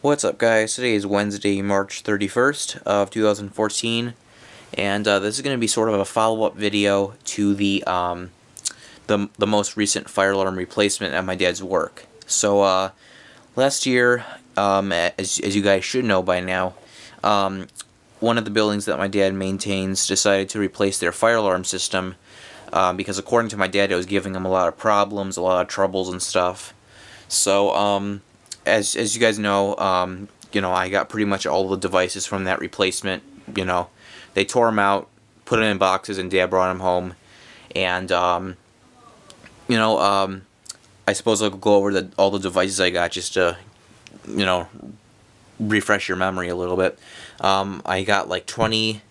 What's up, guys? Today is Wednesday, March 31st of 2014, and this is going to be sort of a follow-up video to the most recent fire alarm replacement at my dad's work. So last year, as you guys should know by now, one of the buildings that my dad maintains decided to replace their fire alarm system because, according to my dad, it was giving him a lot of problems, a lot of troubles and stuff. So as you guys know, I got pretty much all the devices from that replacement. They tore them out, put them in boxes, and Dad brought them home. And I suppose I'll go over all the devices I got just to, refresh your memory a little bit. I got like 20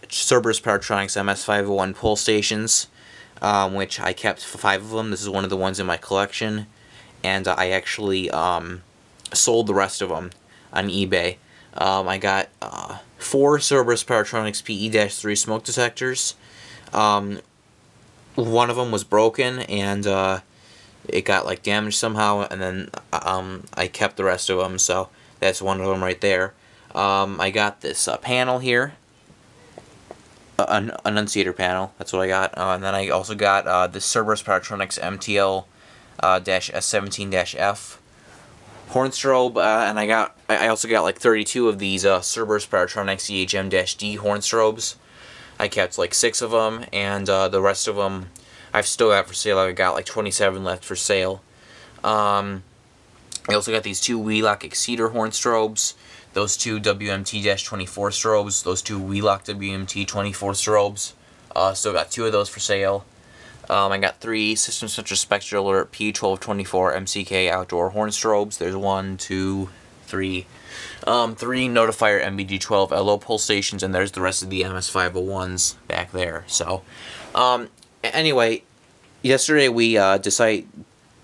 Cerberus Pyrotronics MS501 pull stations, which I kept 5 of them. This is one of the ones in my collection. And I actually sold the rest of them on eBay. I got 4 Cerberus Pyrotronics PE-3 smoke detectors. One of them was broken, and it got like damaged somehow, and then I kept the rest of them, so that's one of them right there. I got this panel here, an annunciator panel, that's what I got. And then I also got this Cerberus Pyrotronics MTL S17-F horn strobe, and I also got like 32 of these Cerberus Pyrotronics EHM-D horn strobes. I kept like 6 of them, and the rest of them I've still got for sale. I got like 27 left for sale. I also got these 2 Wheelock Exceeder horn strobes, those 2 WMT-24 strobes, those 2 Wheelock WMT-24 strobes. Still got 2 of those for sale. I got 3 System Center Spectral Alert P1224 MCK outdoor horn strobes. There's 1, 2, 3. 3 Notifier MBD12 LO pull stations, and there's the rest of the MS501s back there. So, anyway, yesterday we decided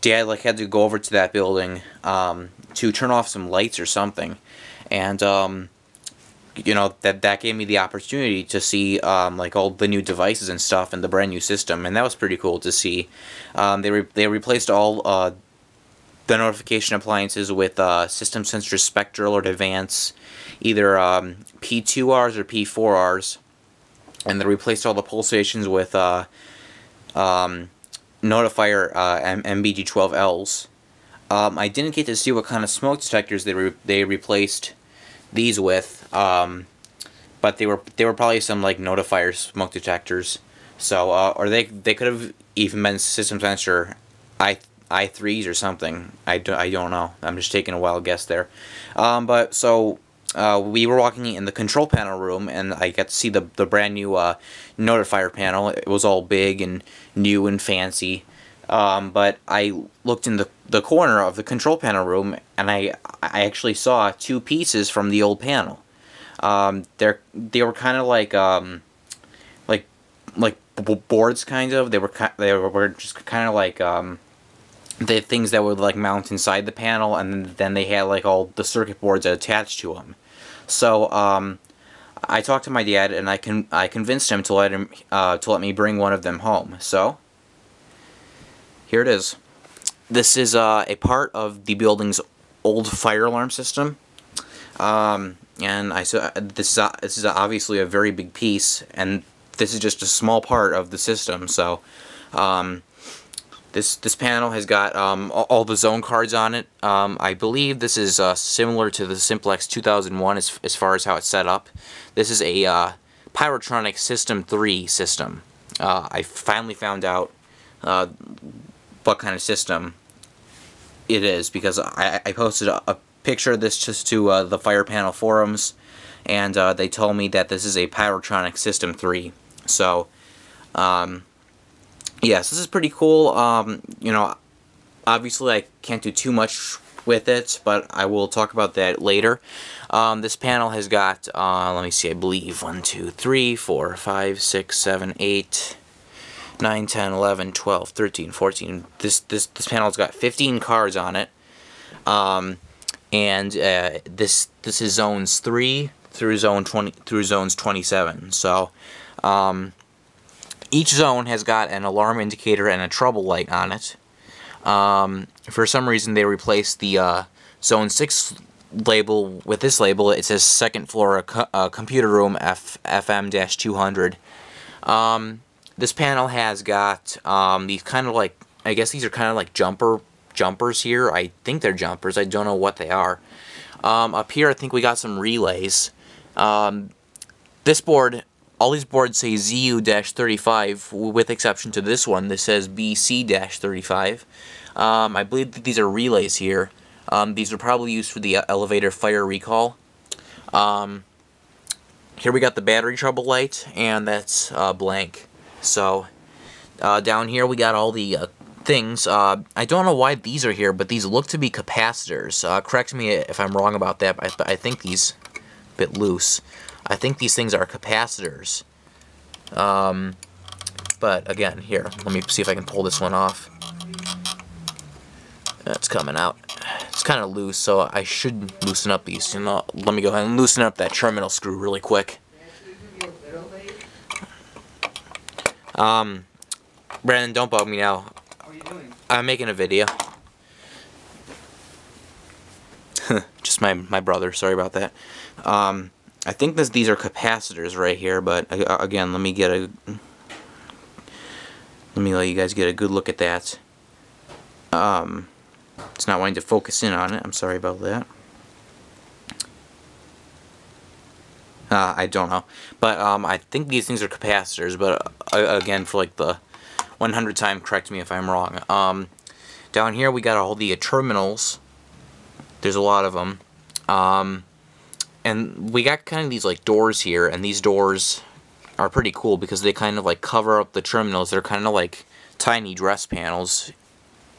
Dad had to go over to that building to turn off some lights or something, and that gave me the opportunity to see all the new devices and stuff and the brand new system, and that was pretty cool to see. They replaced all the notification appliances with System Sensor Spectral Alert Advance, either P2Rs or P4Rs, and they replaced all the pull stations with Notifier MBD12Ls. I didn't get to see what kind of smoke detectors they replaced these with, but they were probably some like Notifier smoke detectors. So or they could have even been System Sensor I3s or something. I don't know. I'm just taking a wild guess there. But so we were walking in the control panel room, and I got to see the brand new Notifier panel. It was all big and new and fancy. But I looked in the corner of the control panel room, and I actually saw 2 pieces from the old panel. They were kind of like boards, kind of. They were just kind of like the things that would like mount inside the panel, and then they had like all the circuit boards attached to them. So I talked to my dad, and I convinced him to let me bring one of them home. So here it is. This is a part of the building's old fire alarm system, and this is obviously a very big piece, and this is just a small part of the system. So this panel has got all the zone cards on it. I believe this is similar to the Simplex 2001 as far as how it's set up. This is a Pyrotronics System 3 system. I finally found out what kind of system it is, because I posted a picture of this just to the fire panel forums, and they told me that this is a Pyrotronics System 3. So yes, this is pretty cool. Obviously I can't do too much with it, but I will talk about that later. This panel has got let me see, I believe 1, 2, 3, 4, 5, 6, 7, 8, 9, 10, 11, 12, 13, 14. This panel's got 15 cards on it. And this is zones 3 through zones 27. So each zone has got an alarm indicator and a trouble light on it. For some reason they replaced the zone 6 label, with this label, it says second floor computer room FM-200. This panel has got these kind of like, I guess these are kind of like jumpers here. I think they're jumpers. I don't know what they are. Up here, I think we got some relays. This board, all these boards say ZU-35, with exception to this one. This says BC-35. I believe that these are relays here. These are probably used for the elevator fire recall. Here we got the battery trouble light, and that's blank. So, down here we got all the things. I don't know why these are here, but these look to be capacitors. Correct me if I'm wrong about that, but I think these, a bit loose, I think these things are capacitors. But again, here, let me see if I can pull this one off. It's coming out. It's kind of loose, so I should loosen up these. You know, let me go ahead and loosen up that terminal screw really quick. Brandon, don't bug me now. What are you doing? I'm making a video. Just my brother, sorry about that. I think these are capacitors right here, but again, let me let you guys get a good look at that. It's not wanting to focus in on it. I'm sorry about that. I don't know, but I think these things are capacitors. But again, for like the 100th time, correct me if I'm wrong. Down here we got all the terminals. There's a lot of them, and we got kind of these like doors here, and these doors are pretty cool because they kind of like cover up the terminals. They're kind of like tiny dress panels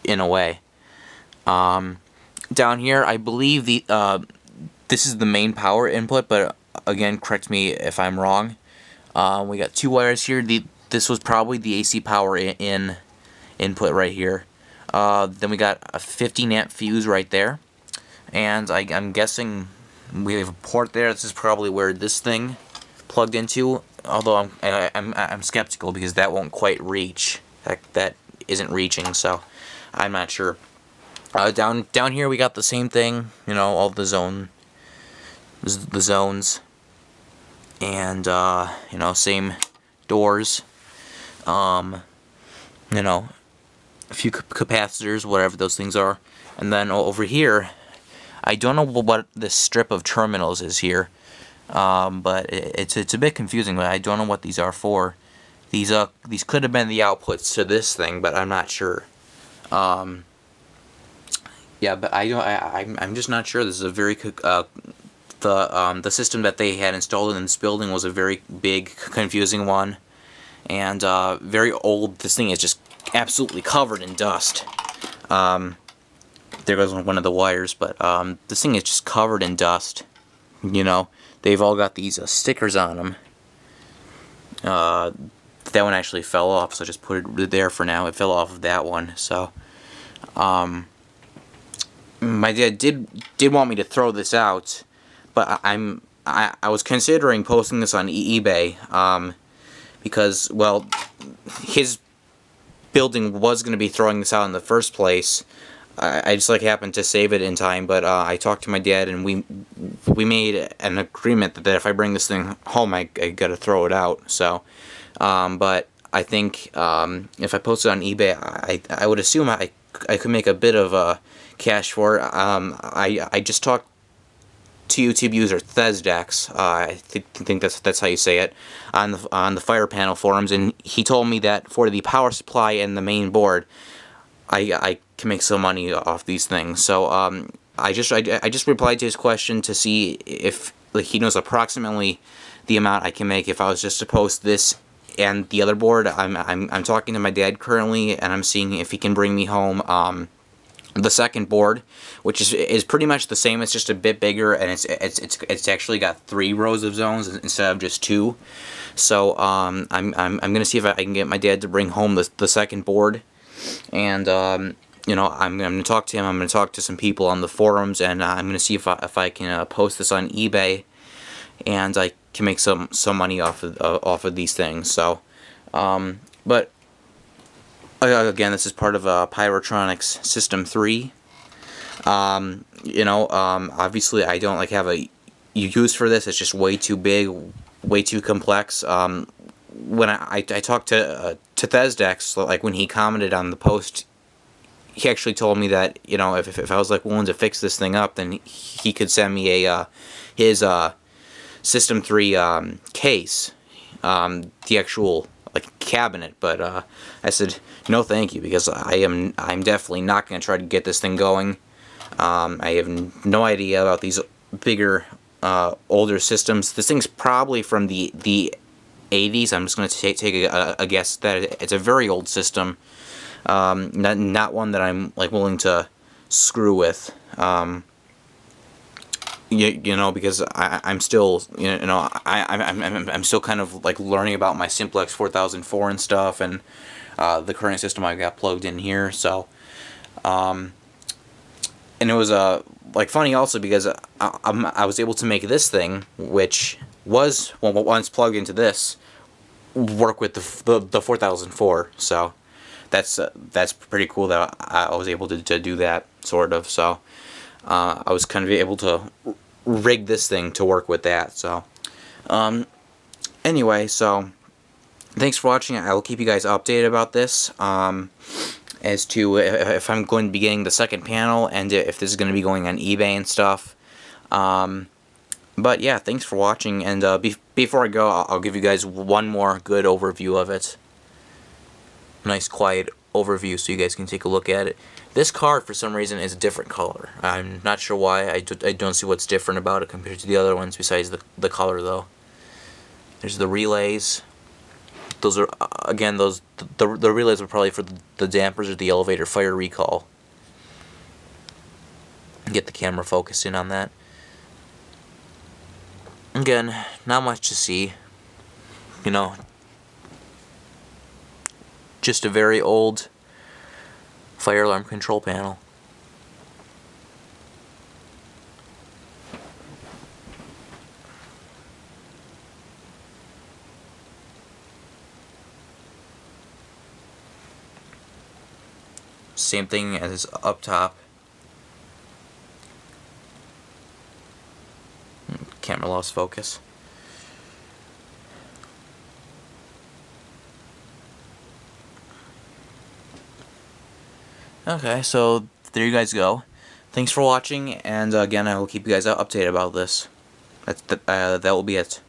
in a way. Down here, I believe this is the main power input, but again, correct me if I'm wrong. We got two wires here. This was probably the AC power input right here. Then we got a 15 amp fuse right there, and I'm guessing we have a port there. This is probably where this thing plugged into. Although I'm skeptical because that won't quite reach. That isn't reaching, so I'm not sure. Down here we got the same thing, you know, all the zones, and you know, same doors, you know, a few capacitors, whatever those things are, and then over here, I don't know what this strip of terminals is here, but it's a bit confusing. But I don't know what these are for. These could have been the outputs to this thing, but I'm not sure. Yeah, but I'm just not sure. This is a very the system that they had installed in this building was a very big, confusing one, and very old. This thing is just absolutely covered in dust. There goes one of the wires, but this thing is just covered in dust. You know, they've all got these stickers on them. That one actually fell off, so I just put it there for now. It fell off of that one, so my dad did want me to throw this out, but I was considering posting this on eBay, because, well, his building was going to be throwing this out in the first place. I just happened to save it in time, but I talked to my dad, and we made an agreement that if I bring this thing home, I gotta throw it out. So, but I think if I post it on eBay, I would assume I could make a bit of cash for it. I just talked to YouTube user Thesdex, I think that's how you say it, on the fire panel forums, and he told me that for the power supply and the main board, I can make some money off these things. So I just replied to his question to see if he knows approximately the amount I can make if I was just to post this and the other board. I'm talking to my dad currently, and I'm seeing if he can bring me home the second board, which is pretty much the same. It's just a bit bigger, and it's actually got 3 rows of zones instead of just 2. So I'm gonna see if I can get my dad to bring home the second board, and you know, I'm gonna talk to him. I'm gonna talk to some people on the forums, and I'm gonna see if I can post this on eBay, and I can make some money off of these things. So, but again, this is part of Pyrotronics System 3. Obviously I don't like have a use for this. It's just way too big, way too complex. When I talked to Thesdex, like when he commented on the post, he actually told me that, if I was like willing to fix this thing up, then he could send me his System 3 case, the actual like cabinet. But I said no, thank you, because I'm definitely not going to try to get this thing going. I have no idea about these bigger, older systems. This thing's probably from the 80s. I'm just going to take a guess that it's a very old system. Not one that I'm like willing to screw with. Because I'm still, I'm still kind of like learning about my Simplex 4004 and stuff, and the current system I got plugged in here. So, and it was like funny also because I was able to make this thing, which was once plugged into this, work with the 4004. So that's pretty cool that I was able to do that, sort of. So I was kind of able to rig this thing to work with that. So anyway, so thanks for watching. I will keep you guys updated about this, as to if I'm going to be getting the second panel, and if this is going to be going on eBay and stuff. But yeah, thanks for watching, and before I go, I'll give you guys one more good overview of it. Nice quiet overview so you guys can take a look at it. This card, for some reason, is a different color. I'm not sure why. I don't see what's different about it compared to the other ones besides the color, though. There's the relays. Those are, again, the relays are probably for the dampers or the elevator fire recall. Get the camera focused in on that. Again, not much to see. Just a very old fire alarm control panel. Same thing as up top. Camera lost focus. Okay, so there you guys go. Thanks for watching, and again, I will keep you guys updated about this. That will be it.